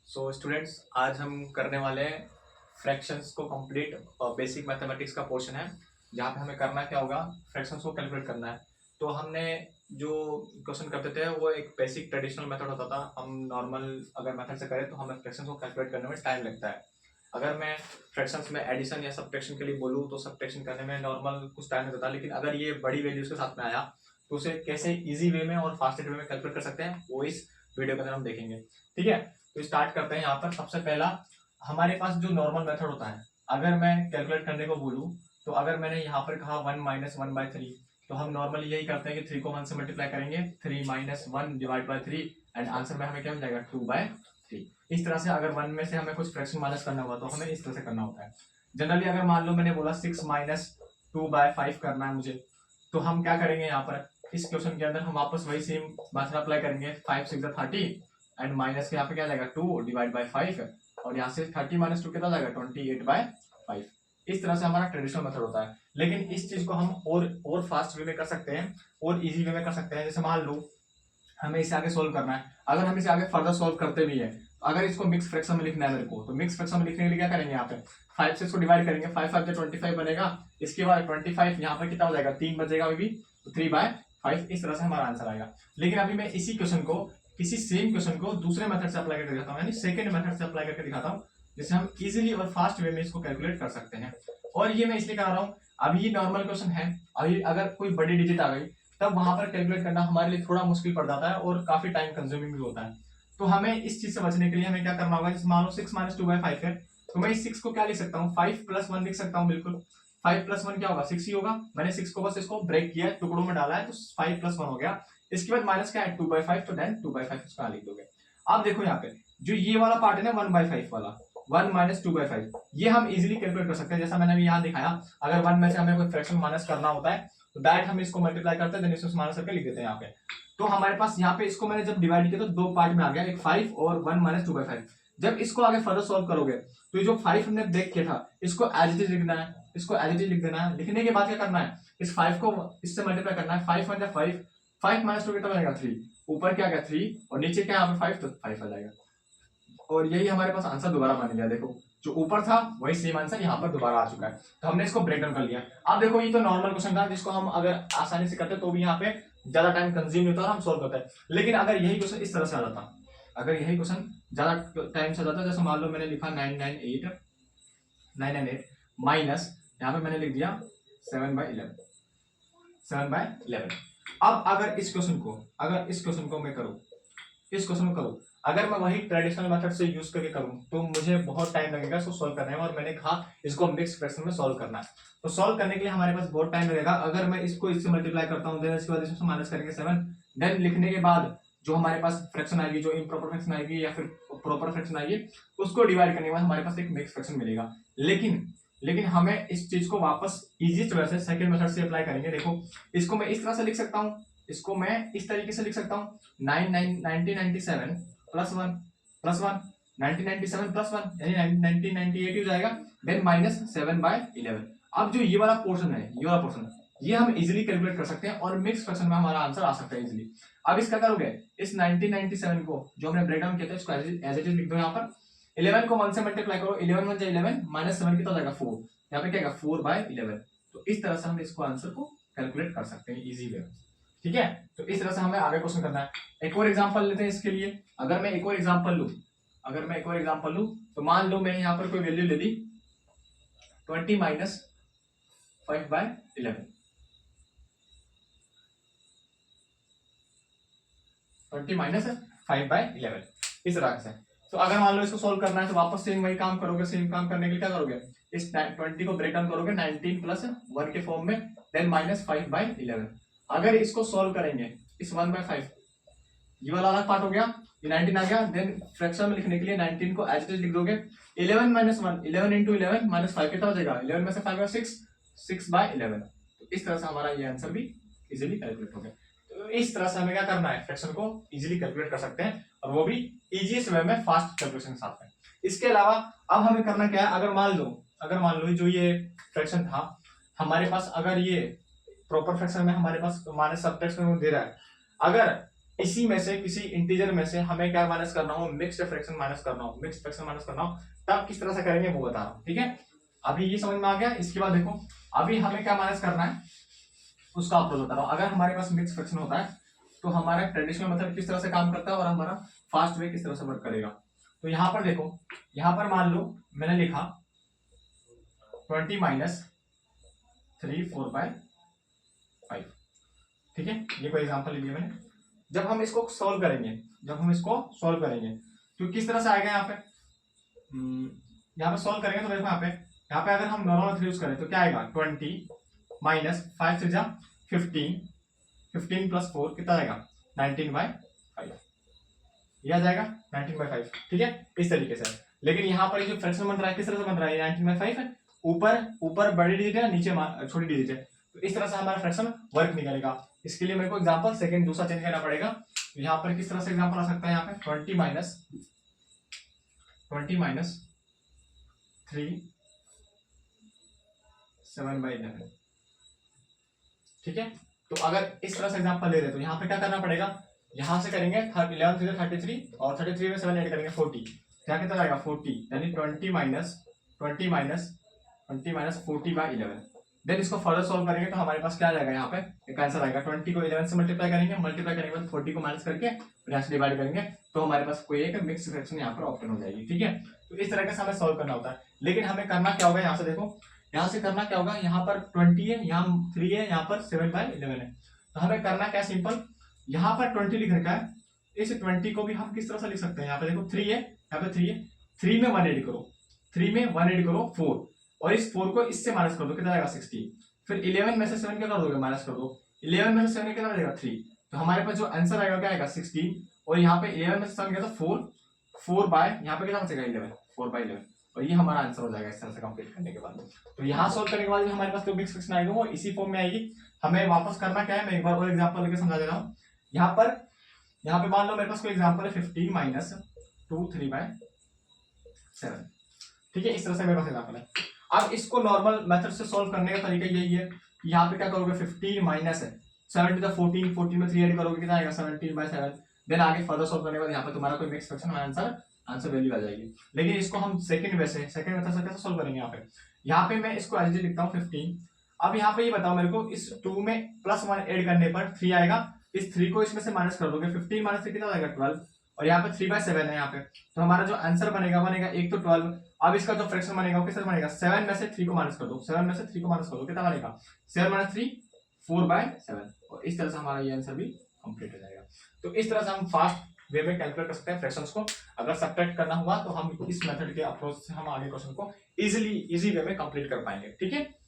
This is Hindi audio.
सो स्टूडेंट्स, आज हम करने वाले हैं फ्रैक्शंस को कंप्लीट बेसिक मैथमेटिक्स का पोर्शन है जहाँ पे हमें करना क्या होगा, फ्रैक्शंस को कैलकुलेट करना है। तो हमने जो क्वेश्चन करते थे वो एक बेसिक ट्रेडिशनल मेथड होता था। हम नॉर्मल अगर मेथड से करें तो हमें फ्रैक्शंस को कैलकुलेट करने में टाइम लगता है। अगर मैं फ्रैक्शंस में एडिशन या सब्ट्रैक्शन के लिए बोलूँ तो सब्ट्रैक्शन करने में नॉर्मल कुछ टाइम लगता है, लेकिन अगर ये बड़ी वैल्यूज के साथ में आया तो उसे कैसे ईजी वे में और फास्टेस्ट वे में कैलकुलेट कर सकते हैं वो इस वीडियो के अंदर हम देखेंगे। ठीक है, तो स्टार्ट करते हैं। यहाँ पर सबसे पहला हमारे पास जो नॉर्मल मेथड होता है, अगर मैं कैलकुलेट करने को बोलूँ तो अगर मैंने यहाँ पर कहा 1 - 1/3, तो हम नॉर्मली यही करते हैं कि 3 को 1 से मल्टीप्लाई करेंगे, 3 - 1 डिवाइड बाय 3 एंड आंसर में हमें क्या मिल जाएगा 2/3। इस तरह से अगर 1 में से हमें कुछ फ्रैक्शन माइनस करना हुआ तो हमें इस तरह से करना होता है। जनरली अगर मान लो मैंने बोला 6 - 2/5 करना है मुझे, तो हम क्या करेंगे यहाँ पर इस क्वेश्चन के अंदर हम वापस वही सेम मेथड अप्लाई करेंगे। 5 6 30 एंड माइनस के यहाँ पे क्या जाएगा 2 डिवाइड बाय 5 और यहाँ से 30 - 2 कितना जाएगा 28/5। इस तरह से हमारा ट्रेडिशनल मेथड होता है, लेकिन इस चीज को हम और फास्ट वे में कर सकते हैं और इजी वे में कर सकते हैं। जैसे मान लो हमें इसे आगे सोल्व करना है, अगर हम इसे आगे फर्दर सोल्व करते भी है, अगर इसको मिक्स फ्रैक्शन में लिखना है मेरे को, तो मिक्स फ्रैक्शन में लिखने के लिए क्या करेंगे, यहाँ पे 5 से इसको डिवाइड करेंगे, 5 5 25 बनेगा। इसके बाद 25 यहाँ पर कितना हो जाएगा 3 बचेगा अभी भी, तो 3/5। इस तरह से हमारा आंसर आएगा। लेकिन अभी मैं इसी क्वेश्चन को, किसी सेम क्वेश्चन को दूसरे मेथड से अप्लाई करके दिखाता हूँ, यानी सेकंड मेथड से अप्लाई करके दिखाता हूँ, जिससे हम इजीली और फास्ट वे में इसको कैलकुलेट कर सकते हैं। और ये मैं इसलिए करा रहा हूँ, अभी ये नॉर्मल क्वेश्चन है, अभी अगर कोई बड़ी डिजिट आ गई तब वहां पर कैलकुलेट करना हमारे लिए थोड़ा मुश्किल पड़ जाता है और काफी टाइम कंज्यूमिंग भी होता है। तो हमें इस चीज से बचने के लिए हमें क्या करना होगा, जैसे मान लो 6 - 2/5 है, तो मैं इस 6 को क्या लिख सकता हूँ, 5 + 1 लिख सकता हूँ। बिल्कुल 5 + 1 क्या होगा 6 ही होगा। मैंने 6 को बस इसको ब्रेक किया है, टुकड़ों में डाला है, तो 5 + 1 हो गया। इसके बाद माइनस क्या है 2/5, तो देन 2/5 इसको लिख दोगे। अब देखो यहाँ पे जो ये वाला पार्ट है ना 1/5 वाला, 1 - 2/5, ये हम इजीली कैलकुलेट कर सकते हैं। जैसा मैंने अभी यहाँ दिखाया, अगर 1 में से हमें कोई फ्रैक्शन माइनस करना होता है तो डायरेक्ट हम इसको मल्टीप्लाई करते हैं, देन इसको माइनस करके लिख देते हैं यहाँ पे। तो हमारे पास यहाँ पे इसको मैंने जब डिवाइड किया तो दो पार्ट में आ गया, एक 5 और 1 - 2/5। जब इसको आगे फर्दर सॉल्व करोगे तो ये जो 5 हमने ब्रेक किया था इसको एज इट इज लिखना है, इसको एज इट इज लिख देना है। लिखने के बाद क्या करना है, इस 5 को इससे मल्टीप्लाई करना है, 5 1 5, 5 - 2 कितना बनेगा 3, ऊपर क्या गया 3 और नीचे क्या यहाँ पे 5, तो 5 आ जाएगा। और यही हमारे पास आंसर दोबारा बन गया। देखो जो ऊपर था वही सेम आंसर यहाँ पर दोबारा आ चुका है, तो हमने इसको ब्रेक डाउन कर लिया। अब देखो ये तो नॉर्मल क्वेश्चन था जिसको हम अगर आसानी से करते तो भी यहाँ पे ज्यादा टाइम कंज्यूम होता और हम सोल्व करते हैं। लेकिन अगर यही क्वेश्चन इस तरह से आ जाता, अगर यही क्वेश्चन ज्यादा टाइम से आ जाता, जैसे मान लो मैंने लिखा 998 माइनस यहाँ पे मैंने लिख दिया 7/11। अब अगर इस क्वेश्चन को मैं करूँ, इस क्वेश्चन को करूँ, अगर मैं वही ट्रेडिशनल मेथड से यूज करके करूं तो मुझे बहुत टाइम लगेगा इसको सॉल्व करने में। और मैंने कहा इसको मिक्स फ्रैक्शन में सॉल्व करना है, तो सॉल्व करने के लिए हमारे पास बहुत टाइम लगेगा। अगर मैं इसको इससे मल्टीप्लाई करता हूं, देन इसके बाद इसमें माइनस करेंगे 7, देन लिखने के बाद जो हमारे पास फ्रैक्शन आएगी, जो इम्प्रॉपर फ्रैक्शन आएगी या फिर प्रॉपर फ्रैक्शन आएगी, उसको डिवाइड करने के बाद हमारे पास एक मिक्स फ्रैक्शन मिलेगा। लेकिन हमें इस चीज को वापस इजीएस्ट वे से सेकंड मेथड से अप्लाई करेंगे। देखो इसको मैं इस तरह से लिख सकता हूं, इसको मैं इस तरीके से लिख सकता हूं, 1997 +1 +1 1997 +1 यानी 1998 हो जाएगा, देन माइनस 7/11। अब जो ये वाला पोर्शन है, ये हम इजीली कैलकुलेट कर सकते हैं और मिक्स फ्रैक्शन में हमारा आंसर आ सकता है इजीली। अब इसका करोगे, इस 1997 को जो हमने ब्रेक डाउन किया था इसको एज इट इज लिख दो। यहाँ पर 11 को 1 से मल्टीप्लाई करो, 11 1 11 माइनस 7 कितना हो जाएगा 4, यहाँ पे क्या आएगा 4/11। तो इस तरह से हम इसको आंसर को कैलकुलेट कर सकते हैं इजी वे में। ठीक है, तो इस तरह से हमें आगे क्वेश्चन करना है। एक और एग्जांपल लेते हैं इसके लिए। अगर मैं एक और एग्जांपल लूं, तो मान लो मैंने यहाँ पर कोई वैल्यू ले ली 20 - 5/11, 20 - 5/11 इस तरह से। तो अगर मान लो इसको सोल्व करना है तो वापस से वही काम करोगे। सेम काम करने के लिए क्या करोगे, इस 20 को ब्रेक डाउन करोगे 19 + 1 के फॉर्म में, देन माइनस 5/11। अगर इसको सोल्व करेंगे, इस 1/5 ये वाला अलग पार्ट हो गया, ये 19 आ गया, देन फ्रैक्शन में लिखने के लिए 19 को एज इट इज लिख दोगे। 11 - 1 11 × 11 -5 कितना हो जाएगा, 11 में से 5 गया 6, 6/11। तो इस तरह से हमारा ये आंसर भी इजीली कैलकुलेट हो गया। तो इस तरह से हमें क्या करना है, फ्रैक्शन को इजीली कैलकुलेट कर सकते हैं और वो भी इजीएस्ट वे में, फास्ट कैलकुलेशन के साथ में। इसके अलावा अब हमें करना क्या है, अगर मान लो जो ये फ्रैक्शन था हमारे पास, अगर ये प्रॉपर फ्रैक्शन में हमारे पास माइनस सब्ट्रैक्शन दे रहा है, अगर इसी में से किसी इंटीजर में से हमें क्या माइनस करना हो, मिक्स्ड फ्रैक्शन माइनस करना हो, मिक्स्ड फ्रैक्शन माइनस करना हो, तब किस तरह से करेंगे वो बता रहा हूं, ठीक है। अभी ये समझ में आ गया। इसके बाद देखो अभी हमें क्या माइनस करना है उसका अप्रोच बता रहा हूं। अगर हमारे पास मिक्स्ड फ्रैक्शन होता है तो हमारा ट्रेडिशनल मेथड किस तरह से काम करता है और हमारा फास्ट वे किस तरह से वर्क करेगा। तो यहाँ पर देखो, यहाँ पर मान लो मैंने लिखा 20 माइनस 3 4/5, ठीक है। ये कोई एग्जांपल लिया मैंने। जब हम इसको सॉल्व करेंगे, तो किस तरह से आएगा यहाँ पे, यहाँ पे सॉल्व करेंगे तो देखो यहाँ पे अगर हम नॉर्मल मेथड यूज करें तो क्या आएगा, 20 माइनस 5 से 15, 15 प्लस 4 कितना आएगा, 19/5, ये आ जाएगा 19/5, ठीक है। इस तरीके से। लेकिन यहाँ पर जो फ्रैक्शन बन रहा है किस तरह से बन रहा है, 19/5 है, ऊपर बड़ी डिजिट है, नीचे छोटी डिजिट है, तो इस तरह से हमारा फ्रैक्शन वर्क नहीं करेगा। इसके लिए मेरे को एग्जांपल सेकंड दूसरा चेंज करना पड़ेगा। तो यहाँ पर किस तरह से एग्जांपल आ सकता है, यहाँ पे 20 माइनस 3 7/11, ठीक है। तो अगर इस तरह से एग्जांपल ले रहे तो यहाँ पे क्या करना पड़ेगा, यहाँ से करेंगे 11 3 33 और 33 में 7 ऐड करेंगे 40, क्या कितना आएगा 40, यानी 20 माइनस 40/11। देन इसको फर्दर सॉल्व करेंगे तो हमारे पास क्या आ जाएगा, यहाँ पे एक आंसर आएगा। 20 को 11 से मल्टीप्लाई करेंगे, बाद 40 को माइनस करके यहाँ से डिवाइड करेंगे तो हमारे पास कोई एक मिक्स फ्रैक्शन यहाँ पर ऑप्शन हो जाएगी, ठीक है। तो इस तरह से हमें सॉल्व करना होता है। लेकिन हमें करना क्या होगा, यहाँ से देखो, यहाँ से करना क्या होगा, यहाँ पर 20 है, यहाँ 3 है, यहाँ पर 7/11 है। तो हमें करना क्या, सिंपल, यहाँ पर 20 लिख रखा है, इस 20 को भी हम किस तरह से लिख सकते हैं, यहाँ पे देखो 3 है, यहाँ पे 3 है, 3 में 1 ऐड करो, 3 में 1 ऐड करो 4, और इस 4 को इससे माइनस कर दो, कितना आएगा 16। फिर 11 में से 7 क्या कर दोगे, माइनस कर दो, 11 में से 7 कितना आएगा 3। तो हमारे पास जो आंसर आएगा क्या आएगा 16, और यहाँ पे 11 में से 7 गया तो 4 बाय यहाँ पे कितना बचेगा 11, 4/11, और ये हमारा आंसर हो जाएगा इस तरह से कंप्लीट करने के बाद। तो यहाँ सॉल्व करने के बाद हमारे पास जो मिक्स फ्रैक्शन आएगा वो इसी फॉर्म में आएगी। हमें वापस करना क्या है, मैं एक बार और एग्जांपल लेके समझा दे रहा हूँ। यहाँ पे मान लो मेरे पास कोई एग्जांपल है 15 माइनस 2 3/7, ठीक है। इस तरह से मेरे पास एग्जांपल है। अब इसको नॉर्मल मेथड से सॉल्व करने का तरीका यही है, यहाँ पे क्या करोगे, 15 माइनस 7 to the 14, 14 में 3 ऐड करोगे, कितना आएगा 17/7। देन आगे फर्दर सॉल्व करने के बाद यहाँ पे तुम्हारा कोई मिक्स फ्रैक्शन आंसर वैल्यू आ जाएगी। लेकिन इसको हम सेकंड मेथड से कैसे सॉल्व करेंगे, यहाँ पे मैं इसको एज लिखता हूँ 15। अब यहाँ पे ये बताओ मेरे को, इस 2 में +1 ऐड करने पर 3 आएगा, इस 3 को इसमें से माइनस कर दोगे, 15 माइनस 3 कितना आएगा 12, और यहाँ पे 3/7 है यहाँ पे। तो हमारा जो आंसर बनेगा एक तो 12। अब इसका जो फ्रैक्शन बनेगा वो किस तरह बनेगा, 7 में से 3 को माइनस कर दो, 7 में से 3 को माइनस कर दो, कितना बनेगा 7 - 3 4/7, और इस तरह से हमारा ये आंसर भी कंप्लीट हो जाएगा। तो इस तरह से हम फास्ट वे में कैलकुलेट कर सकते हैं फ्रैक्शंस को। अगर सब्ट्रैक्ट करना हुआ तो हम इस मेथड के अप्रोच से हम आगे क्वेश्चन को इजी वे में कंप्लीट कर पाएंगे, ठीक है।